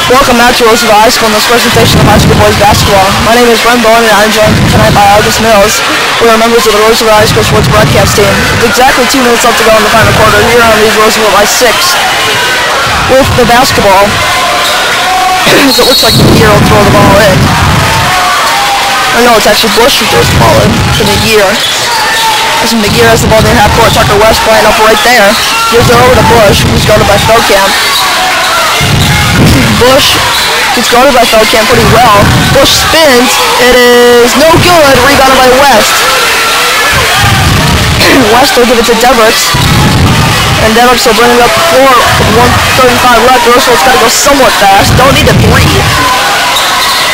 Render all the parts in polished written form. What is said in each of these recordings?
Welcome back to Roosevelt High School in this presentation of high school boys basketball. My name is Brent Bowen and I'm joined tonight by August Mills. We are members of the Roosevelt High School sports broadcast team. With exactly 2 minutes left to go in the final quarter, Huron leads Roosevelt by 6 with the basketball. So it looks like McGear will throw the ball in. Or no, it's actually Bush who throws the ball in to McGear. As McGear has the ball near half court, Tucker West playing up right there. Gives it over to Bush, who's guarded by Feldkamp. Bush gets guarded by Feldkamp pretty well. Bush spins. It is no good. Rebounded by West. West will give it to Deverts. And Deverts will bring it up the floor with 1:35 left. Roosevelt's got to go somewhat fast. Don't need a 3.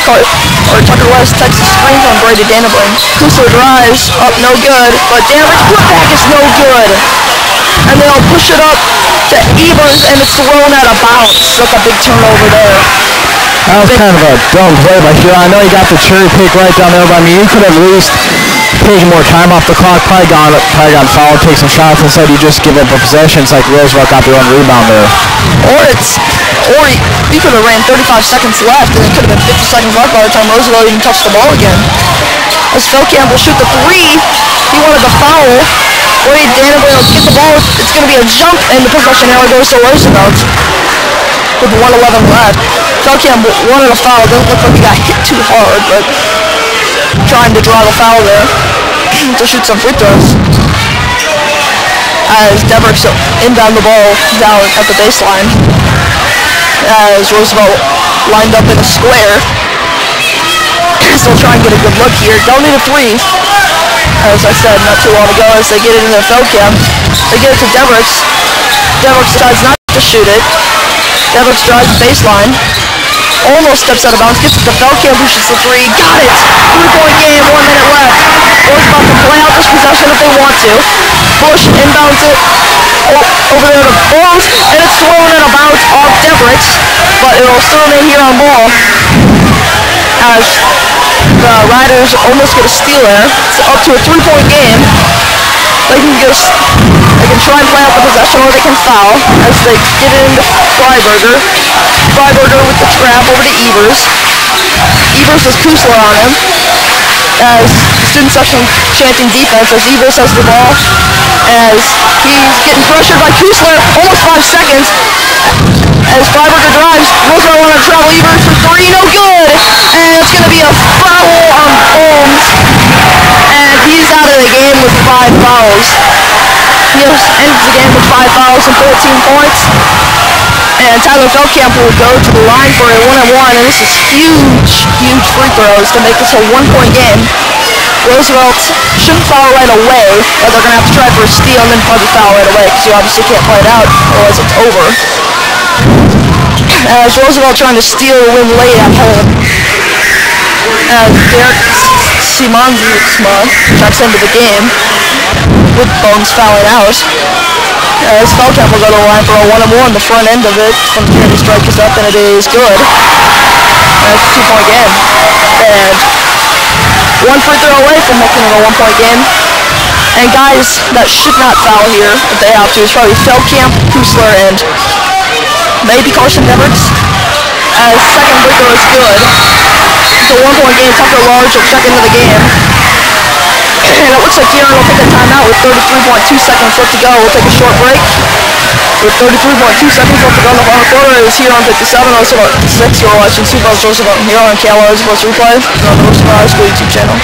Or Tucker West takes a screen from Brady Danabling. Kusler drives. Up, no good. But Deverts' putback is no good. And they'll push it up to Evers, and it's thrown out of bounds. That's a big turnover there. That was kind of a dumb play by Huron. I know he got the cherry pick right down there, but I mean, he could have at least taken more time off the clock, probably gone fouled, take some shots. Instead, you just give up a possession. It's like Roosevelt got their own rebound there. Or he could have ran 35 seconds left, and it could have been 50 seconds left by the time Roosevelt even touched the ball again. As Feldkamp will shoot the 3, he wanted the foul. Brady Danabling will get the ball. It's going to be a jump, and the possession arrow goes to Roosevelt with 1:11 left. Feldkamp wanted a foul. Doesn't look like he got hit too hard, but trying to draw the foul there to shoot some free throws. As Deverts inbound the ball down at the baseline. As Roosevelt lined up in a square. Still trying to get a good look here. Don't need a 3. As I said not too long ago, as they get it into Feldkamp. They get it to Deverts. Deverts decides not to shoot it. Deverts drives the baseline. Almost steps out of bounds. Gets it to Feldkamp, who shoots the 3. Got it! 3-point game, 1 minute left. Roosevelt can play out this possession if they want to. Bush inbounds it over there to Bulls, and it's thrown out of bounds off Deverts, but it will still remain here on ball. As the Riders almost get a steal there. It's up to a 3-point game. They can try and play out the possession, or they can foul as they get it into Freiberger. Freiberger with the trap over to Evers. Evers has Kusler on him. As the student section chanting defense as Evers has the ball. As he's getting pressured by Kusler. Almost 5 seconds. As Freiberger drives. Roosevelt want to travel Evers for 3. No good. And it's going to be a foul on Holmes. And he's out of the game with 5 fouls. He ends the game with 5 fouls and 14 points. And Tyler Feldkamp will go to the line for a 1-on-1, and this is huge free throws to make this a 1-point game. Roosevelt shouldn't foul right away, but they're going to have to try for a steal and then probably foul right away because you obviously can't play it out, otherwise it's over. As Roosevelt trying to steal a win late at home. As Derek Simansma checks into the game with Bones fouling out. As Feldkamp will go to the line for a 1-on-1. The front end of it from the Kennedy strike is up, and it is good. And it's a 2-point game. And 1 free throw away from making it a 1-point game. And guys that should not foul here, if they have to, is probably Feldkamp, Kusler, and maybe Carson Deverts. As second free throw is good. It's a 1-point game. Tucker Large will check into the game. And it looks like Huron will take a timeout with 33.2 seconds left to go. We'll take a short break. With 33.2 seconds left to go in the final quarter, it is Huron 57, Roosevelt 6. You're watching Sioux Roosevelt and Huron on KLR Sports Replay on the Roosevelt High School YouTube channel.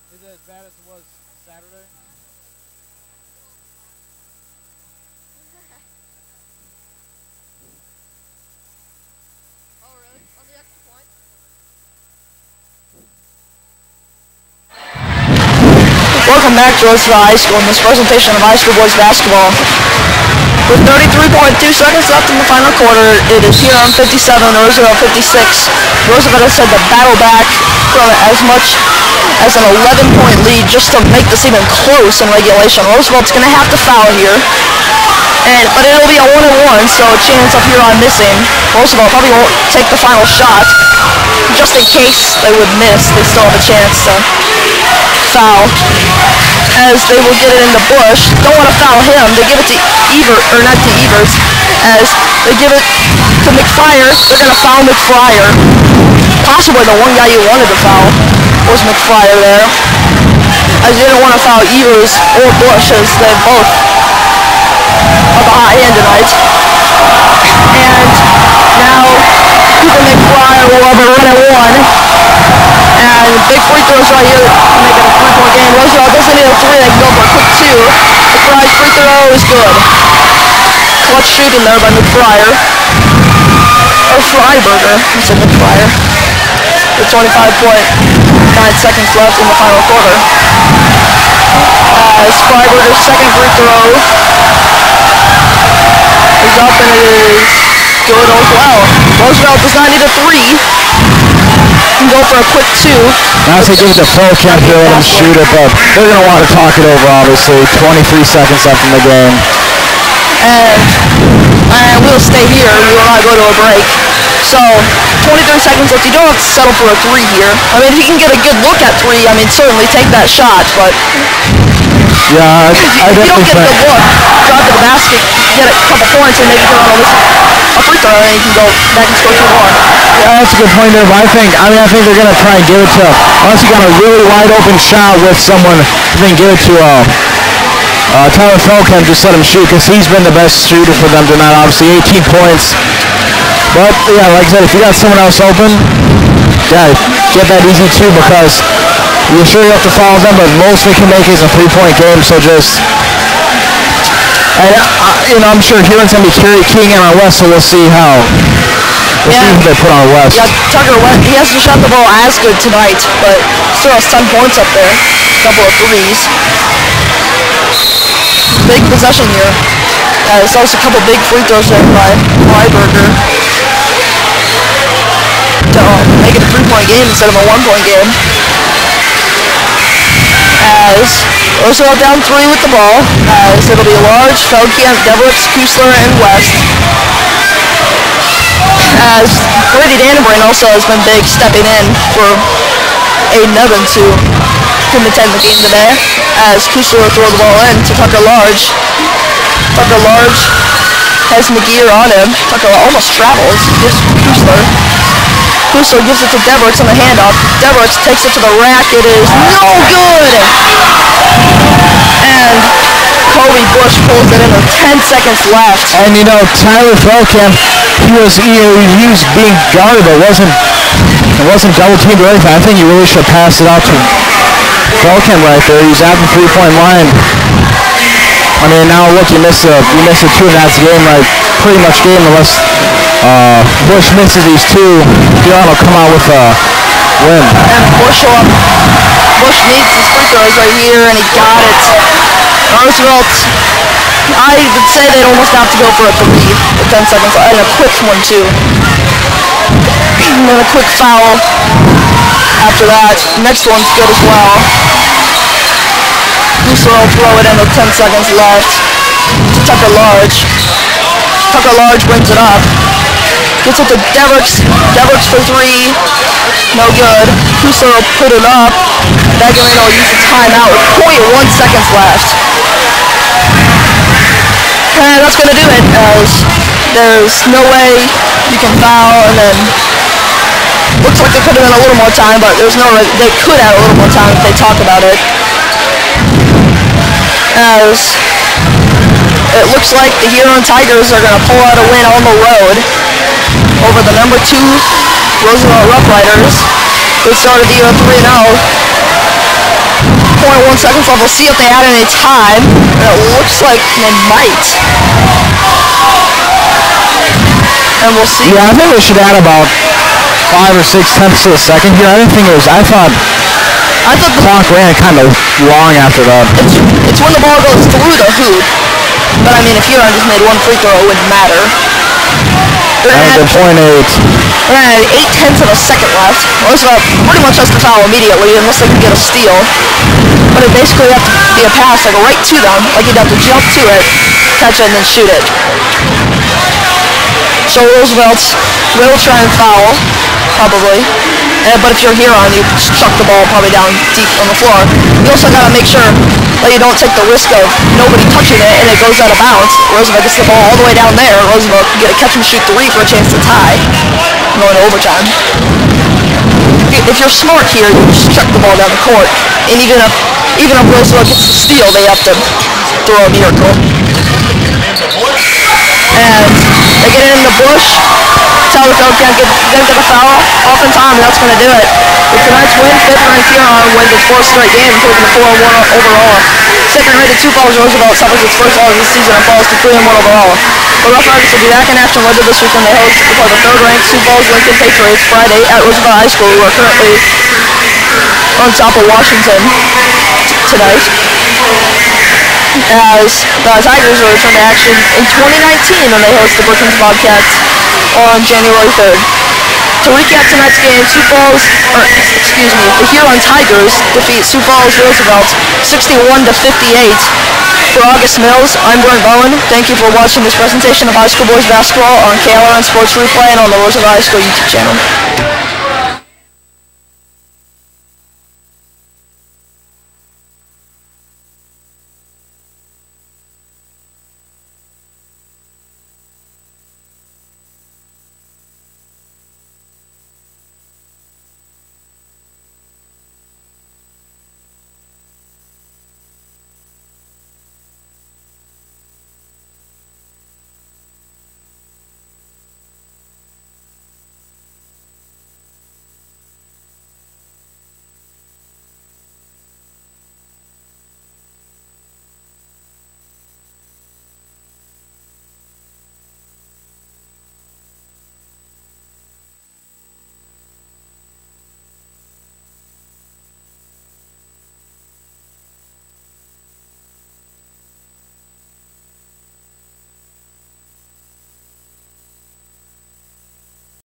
Is it as bad as it was Saturday? Oh, really? On the extra point? Welcome back to Roosevelt High School in this presentation of high school boys basketball. With 33.2 seconds left in the final quarter, it is Huron 57, Roosevelt 56. Roosevelt has had to battle back from as much has an 11-point lead just to make this even close in regulation. Roosevelt's going to have to foul here. But it'll be a 1-1, so a chance of Huron missing. Roosevelt probably won't take the final shot. Just in case they would miss, they still have a chance to foul. As they will get it into Bush. Don't want to foul him. They give it to not to Evers. As they give it to McFryer. They're going to foul McFryer. Possibly the one guy you wanted to foul was McFryer there. As you didn't want to foul Evers or Bush, as they both are the hot hand tonight. And now Cooper McFryer will have a run at 1. And big free throws right here to make it a 3-point game. Roosevelt doesn't need a 3, they can go for a quick 2. McFryer's free throw is good. Clutch shooting there by McFryer. Or Freiberger, it's a McFryer. With 25.9 seconds left in the final quarter. As Freiberger's second free throw is up and it is good as well. Roosevelt does not need a 3. Can go for a quick 2. Now to give it to Folkamp here, let him shoot it, but they're going to want to talk it over, obviously. 23 seconds left in the game. And we'll stay here. We will not go to a break. So, 23 seconds left. You don't have to settle for a 3 here. I mean, if you can get a good look at 3, I mean, certainly take that shot, but... Yeah, I definitely think... If you don't get a good look, drive to the basket, get a couple points, and maybe get on a free throw, and you can go back and score 2 more. Yeah, that's a good point there, but I think they're going to try and give it to... Unless you got a really wide open shot with someone, then give it to... Tyler Folkamp, just let him shoot, because he's been the best shooter for them tonight, obviously, 18 points. But, yeah, like I said, if you got someone else open, yeah, get that easy too, because you're sure you have to follow them, but most we can make is a 3-point game, so just... And, I'm sure Huron's going to be keying in on West, so we'll see how... We'll see who they put on West. Yeah, Tucker West, he hasn't shot the ball as good tonight, but still has 10 points up there. A couple of threes. Big possession here. There's also a couple big free throws there by Freiberger. To make it a 3-point game instead of a 1-point game. As Roosevelt down 3 with the ball. As it'll be Large, Feldkamp, Devereux, Kusler, and West. As Brady Dannebrain also has been big, stepping in for Aiden Evans, who couldn't attend the game today. As Kusler will throw the ball in to Tucker Large. Tucker Large has McGear on him. Tucker almost travels, gives Kusler. Kusler gives it to Devereux on the handoff. Devereux takes it to the rack. It is no good! And Kobe Bush pulls it in with 10 seconds left. And Tyler Folkamp, he was being guarded, but it wasn't double teamed or anything. I think you really should pass it out to Folkamp right there. He's at the 3-point line. I mean, now look, you miss a 2 and a half game, right? Pretty much game unless Bush misses these 2. Huron will come out with a win. And Bush needs his free throws right here, and he got it. Roosevelt, I would say they'd almost have to go for a 3 with 10 seconds, and a quick one too. And then a quick foul after that. Next one's good as well. Kusler will throw it in with 10 seconds left to Tucker Large. Tucker Large brings it up. Gets it to Devereux. Devereux for 3. No good. Kusler will put it up. Begarino will use a timeout with 0.1 seconds left. And that's going to do it, as there's no way you can foul, and then looks like there could have been a little more time, but there's no way they could have a little more time if they talk about it. As it looks like the Huron Tigers are going to pull out a win on the road over the number 2 Roosevelt Rough Riders, who started the year 3-0. 0.1 seconds left. We'll see if they add any time. And it looks like they might. And we'll see. Yeah, I think they should add about 5 or 6 tenths to a second here. I didn't think it was. I thought the clock ran kind of long after that. It's when the ball goes through the hoop. But I mean, if Huron just made 1 free throw, it wouldn't matter. They're going to have 8/10 of a second left. Roosevelt pretty much has to foul immediately unless they can get a steal. But it basically have to be a pass like right to them. Like you'd have to jump to it, catch it, and then shoot it. So Roosevelt will try and foul, probably. But if you're Huron, you just chuck the ball probably down deep on the floor. You also got to make sure that you don't take the risk of nobody touching it and it goes out of bounds. Roosevelt gets the ball all the way down there. Roosevelt can get a catch and shoot three for a chance to tie, going to overtime. If you're smart here, you just chuck the ball down the court. And even if Roosevelt gets the steal, they have to throw a miracle. And they get it in the bush. Telephone can't get a foul off in time, and that's going to do it. With tonight's win, 5th-ranked Huron wins its 4th straight game, taking the 4-1 overall. Second-rated Sioux Falls Roosevelt suffers its first loss of the season and falls to 3-1 overall. The Rough Riders will be back in action later this week when they host before the 3rd-ranked Sioux Falls Lincoln Patriots Friday at Roosevelt High School, who are currently on top of Washington tonight. As the Tigers will return to action in 2019 when they host the Brookings Bobcats on January 3rd. To recap tonight's game, the Huron Tigers defeat Sioux Falls Roosevelt 61-58. For August Mills, I'm Brent Bowen. Thank you for watching this presentation of high school boys basketball on KLRN Sports Replay and on the Roosevelt High School YouTube channel.